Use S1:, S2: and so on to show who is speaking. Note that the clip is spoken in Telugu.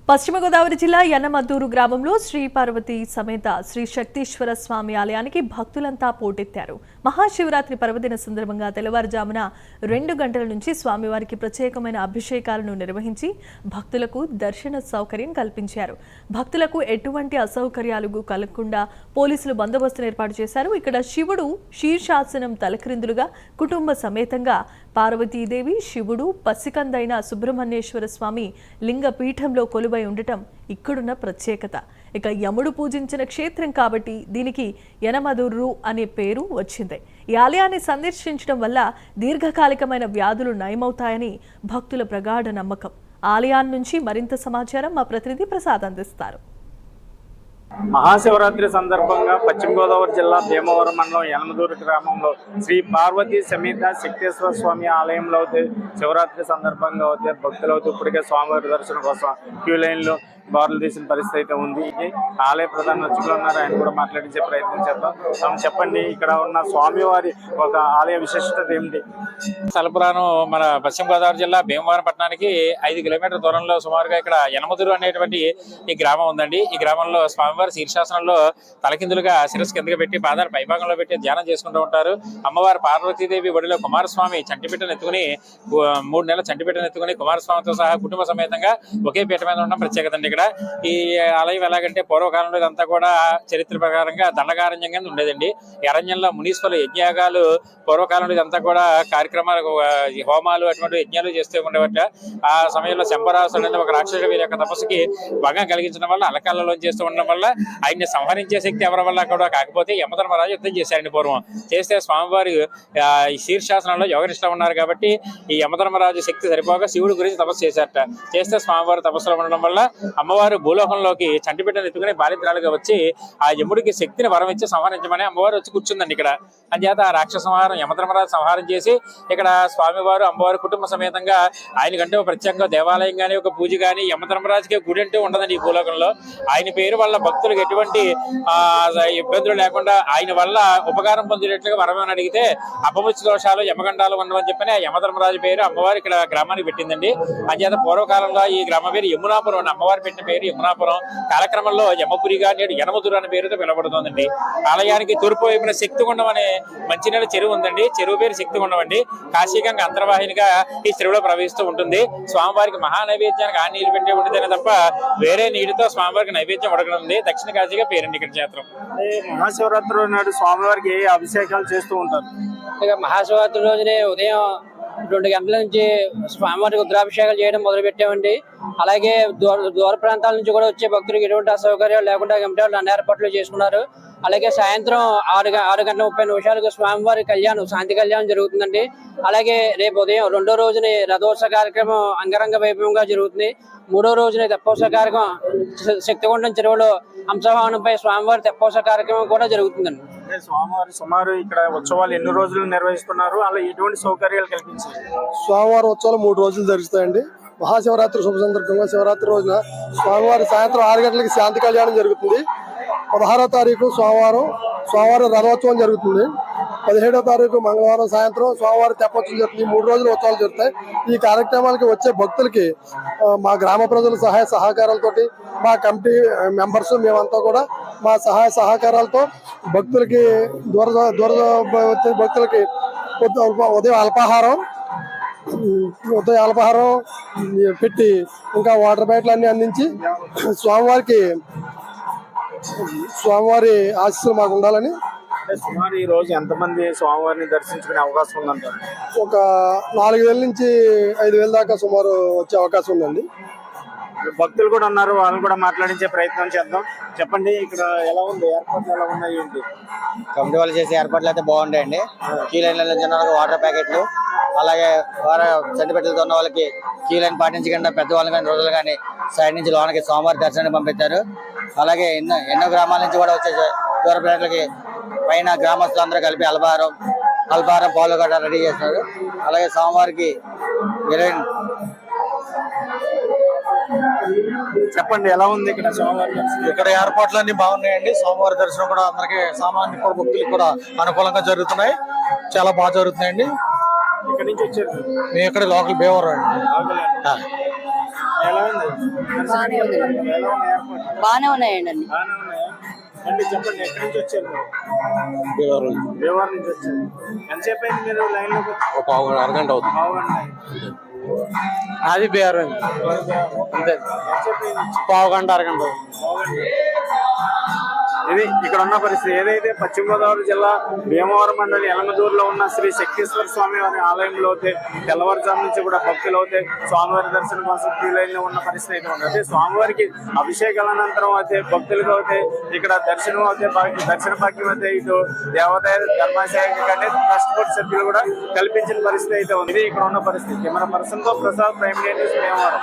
S1: పశ్చిమ గోదావరి జిల్లా యన్నమద్దూరు గ్రామంలో శ్రీ పార్వతి సమేత శ్రీ శక్తీశ్వర స్వామి ఆలయానికి భక్తులంతా పోటెత్తారు. మహాశివరాత్రి పర్వదిన సందర్భంగా తెల్లవారుజామున 2 గంటల నుంచి స్వామివారికి ప్రత్యేకమైన అభిషేకాలను నిర్వహించి భక్తులకు దర్శన సౌకర్యం కల్పించారు. భక్తులకు ఎటువంటి అసౌకర్యాలు కలగకుండా పోలీసులు బందోబస్తును ఏర్పాటు చేశారు. ఇక్కడ శివుడు శీర్షాసనం తలక్రిందులుగా కుటుంబ సమేతంగా, పార్వతీదేవి, శివుడు, పసికందైన సుబ్రహ్మణ్యేశ్వర స్వామి లింగ పీఠంలో కొలువై ఉండటం ఇక్కడున్న ప్రత్యేకత. ఇక యముడు పూజించిన క్షేత్రం కాబట్టి దీనికి యనమదుర్రు అనే పేరు వచ్చింది. ఈ ఆలయాన్ని సందర్శించడం వల్ల దీర్ఘకాలికమైన వ్యాధులు నయమవుతాయని భక్తుల ప్రగాఢ నమ్మకం. ఆలయాన్ని నుంచి మరింత సమాచారం మా ప్రతినిధి ప్రసాద్ అందిస్తారు.
S2: మహాశివరాత్రి సందర్భంగా పశ్చిమ గోదావరి జిల్లా భీమవరం మండలం యనమదూరు గ్రామంలో శ్రీ పార్వతి సమేత శక్తేశ్వర స్వామి ఆలయంలో శివరాత్రి సందర్భంగా భక్తులు ఇప్పటికే స్వామివారి దర్శనం కోసం క్యూ లైన్లో బారులు తీసిన పరిస్థితి అయితే ఉంది. ఆలయ ప్రధాన అర్చకులు ఉన్నారు, ఆయన కూడా మాట్లాడించే ప్రయత్నం చేద్దాం. చెప్పండి, ఇక్కడ ఉన్న స్వామివారి ఒక ఆలయ విశిష్టత ఏమిటి?
S3: తలపురాను మన పశ్చిమ గోదావరి జిల్లా భీమవరం పట్టణానికి 5 కిలోమీటర్ల దూరంలో సుమారుగా ఇక్కడ యనమదురు అనేటువంటి ఈ గ్రామం ఉందండి. ఈ గ్రామంలో స్వామివారి శీర్షాసనంలో తలకిందులుగా శిరస్సు కిందగా పెట్టి పాదాలు పైభాగంలో పెట్టి ధ్యానం చేసుకుంటూ ఉంటారు. అమ్మవారు పార్వతీదేవి ఒడిలో కుమారస్వామి చంటిబిడ్డను ఎత్తుకుని 3 నెలల చంటిబిడ్డను ఎత్తుకుని కుమారస్వామితో సహా కుటుంబ సమేతంగా ఒకే పీట మీద ఉండడం ప్రత్యేకత అండి. ఇక్కడ ఈ ఆలయం ఎలాగంటే పూర్వకాలంలో ఇదంతా కూడా చరిత్ర ప్రకారంగా దండకారణ్యంగా ఉండేదండి. ఈ అరణ్యంలో మునీశ్వరులు యజ్ఞయాగాలు పూర్వకాలంలో ఇదంతా కూడా కార్యక్రమాలు, హోమాలు, అటువంటి యజ్ఞాలు చేస్తూ ఉండేవట. ఆ సమయంలో శంభరాసుడు అనే ఒక రాక్షసుడు వీరి యొక్క తపస్సుకి భంగం కలిగించడం వల్ల అలకాలలో చేస్తూ ఉండడం వల్ల ఆయన్ని సంహరించే శక్తి ఎవరి వల్ల కూడా కాకపోతే యమధర్మరాజు యుద్ధం చేశారండి. పూర్వం చేస్తే స్వామివారి ఈ శీర్షాసనంలో యోగనిష్ట ఉన్నారు కాబట్టి ఈ యమధర్మరాజు శక్తి సరిపోగా శివుడి గురించి తపస్సు చేశారట. చేస్తే స్వామివారి తపస్సులో ఉండడం వల్ల అమ్మవారు భూలోకంలోకి చంటిబిడ్డను ఎత్తుకుని బాలిద్రాలుగా వచ్చి ఆ యముడికి శక్తిని వరం ఇచ్చి సంహరించమని అమ్మవారు వచ్చి కూర్చుందండి ఇక్కడ. అంచేత ఆ రాక్షస సంహారం యమధర్మరాజు సంహారం చేసి ఇక్కడ స్వామివారు అమ్మవారి కుటుంబ సమేతంగా ఆయనకంటే ఒక ప్రత్యేకంగా దేవాలయం కానీ ఒక పూజ కానీ యమధర్మరాజుకి గుడి అంటూ ఉండదండి ఈ భూలోకంలో. ఆయన పేరు వల్ల భక్తులకు ఎటువంటి ఇబ్బందులు లేకుండా ఆయన వల్ల ఉపకారం పొందేటట్లుగా వరమని అడిగితే అపముచ్చి దోషాలు యమగండాలు ఉండవని చెప్పని ఆ యమధర్మరాజు పేరు అమ్మవారు ఇక్కడ గ్రామానికి పెట్టిందండి. అంచేత పూర్వకాలంలో ఈ గ్రామ పేరు యమునాపురం, అమ్మవారు పెట్టిన పేరు యమునాపురం. కాలక్రమంలో యమపురిగా నేడు యనమదురు అనే పేరుతో పిలువబడుతోందండి. ఆలయానికి తూర్పు వైపున శక్తిగుండం అనే మంచినీళ్ళ చెరువు ఉందండి. చెరువు పేరు శక్తిగుండం అండి. కాశీగంగా అంతర్వాహినిగా ఈ చెరువులో ప్రవహిస్తూ ఉంటుంది. స్వామివారికి మహా నైవేద్యానికి ఆ నీళ్లు పెట్టే ఉండితేనే తప్ప వేరే నీటితో స్వామివారికి నైవేద్యం ఉడకనుంది. దక్షిణ కాశీగా పేరండి ఇక్కడ క్షేత్రం.
S2: మహాశివరాత్రి నాడు స్వామివారికి ఏ అభిషేకాలు చేస్తూ ఉంటారు?
S4: ఇక మహాశివరాత్రి రోజునే ఉదయం 2 గంటల నుంచి స్వామివారికి రుద్రాభిషేకాలు చేయడం మొదలు పెట్టామండి. అలాగే దూర ప్రాంతాల నుంచి కూడా వచ్చే భక్తులకు ఎటువంటి అసౌకర్యాలు లేకుండా అన్ని ఏర్పాట్లు చేసుకున్నారు. అలాగే సాయంత్రం 6:30 స్వామివారి కళ్యాణం, శాంతి కళ్యాణం జరుగుతుందండి. అలాగే రేపు ఉదయం 2వ రోజున రథోత్సవ కార్యక్రమం అంగరంగ వైభవంగా జరుగుతుంది. 3వ రోజున తెప్పోత్సవ కార్యక్రమం శక్తిగుండం చెరువులో హంసవాహనంపై స్వామివారి తెప్పోత్సవ కార్యక్రమం కూడా జరుగుతుందండి.
S2: స్వామివారి సుమారు ఇక్కడ ఉత్సవాలు ఎన్ని రోజులు నిర్వహిస్తున్నారు? అలా ఎటువంటి సౌకర్యాలు కల్పించారు?
S5: స్వామివారి ఉత్సవాలు 3 రోజులు జరుగుతాయండి. మహాశివరాత్రి శుభ సందర్భంగా శివరాత్రి రోజున స్వామివారి సాయంత్రం 6 గంటలకి శాంతి కళ్యాణం జరుగుతుంది. 16వ తారీఖు స్వామివారి రథోత్సవం జరుగుతుంది. 17వ తారీఖు మంగళవారం సాయంత్రం స్వామివారి తెప్పోత్సవం జరుగుతుంది. 3 రోజులు ఉత్సవాలు జరుగుతాయి. ఈ కార్యక్రమాలకి వచ్చే భక్తులకి మా గ్రామ ప్రజల సహాయ సహకారాలతోటి, మా కమిటీ మెంబర్స్ మేమంతా కూడా మా సహాయ సహకారాలతో భక్తులకి దూర భక్తులకి ఉదయం అల్పాహారం పెట్టి ఇంకా వాటర్ బాటిల్ అన్ని అందించి స్వామివారి ఆశీస్సులు మాకు ఉండాలని.
S2: సుమారు ఈ రోజు ఎంతమంది స్వామివారిని దర్శించుకునే అవకాశం ఉందంటారు?
S5: ఒక 4,000 నుంచి 5,000 దాకా సుమారు వచ్చే అవకాశం ఉందండి.
S2: భక్తులు కూడా ఉన్నారు, వాళ్ళని కూడా మాట్లాడించే ప్రయత్నం చేద్దాం. చెప్పండి, ఇక్కడ ఎలా ఉంది, ఏర్పాట్లు ఎలా ఉన్నాయి ఏంటి?
S6: కమిటీ వాళ్ళు చేసే ఏర్పాట్లు అయితే బాగుంటాయండి. క్యూ లైన్లలో చిన్న వాటర్ ప్యాకెట్లు, అలాగే చంటిపెట్టలతో ఉన్న వాళ్ళకి క్యూ లైన్ పాటించకుండా పెద్దవాళ్ళు కానీ రోజులు కానీ సైడ్ నుంచి లోనకి స్వామివారి దర్శనానికి పంపిస్తారు. అలాగే ఎన్నో గ్రామాల నుంచి కూడా వచ్చే దూర ప్రజలకి పైన గ్రామస్తులందరూ కలిపి అల్పాహారం పాలు గట్రా రెడీ చేస్తారు. అలాగే స్వామివారికి
S2: చెప్పండి, ఎలా ఉంది ఇక్కడ స్వామివారి దర్శనం?
S7: ఇక్కడ ఏర్పాట్లన్నీ బాగున్నాయండి. స్వామివారి దర్శనం కూడా అందరికి సామాన్య భక్తులకు కూడా అనుకూలంగా జరుగుతున్నాయి. చాలా బాగా జరుగుతున్నాయండి.
S2: ఇక్కడ నుంచి వచ్చారు?
S7: మేము ఇక్కడ లోకల్ భీమవరం అండి.
S2: ఎలా ఉంది?
S8: బాగానే ఉందండి.
S2: ఎలా ఉన్నాయి ఏర్పాట్లు?
S8: బాగానే ఉన్నాయండి అన్ని.
S2: బాగానే ఉన్నాయా? అండి చెప్పండి, ఎక్కడి నుంచి వచ్చారు మీరు? భీమవరం నుంచి వచ్చారు. ఎంతసేపు అయింది మీరు లైన్ లో?
S9: అరగంట అవుతుంది.
S4: అది బేరం అంతే,
S2: ఎంతసేపు అయింది?
S4: పావు గంట అరగంట.
S2: ఇది ఇక్కడ ఉన్న పరిస్థితి. ఏదైతే పశ్చిమ గోదావరి జిల్లా భీమవరం మండలి యలమదూరులో ఉన్న శ్రీ శక్తేశ్వర స్వామి వారి ఆలయంలో అయితే తెల్లవారుజాము నుంచి కూడా భక్తులు అయితే స్వామివారి దర్శనం కోసం క్యూ లైన్ లో ఉన్న పరిస్థితి అయితే ఉంది. అయితే స్వామివారికి అభిషేకాల అనంతరం అయితే భక్తులకు అయితే ఇక్కడ దర్శనం అయితే దర్శన భాగ్యం అయితే ఇటు దేవాదాయ ధర్మాశాఖ కంటే ట్రస్ట్ బోర్డు సభ్యులు కూడా కల్పించిన పరిస్థితి అయితే ఉంది. ఇది ఇక్కడ ఉన్న పరిస్థితి. మన పర్సన్ తో ప్రసాద్, ప్రైమ్ న్యూస్, భీమవరం.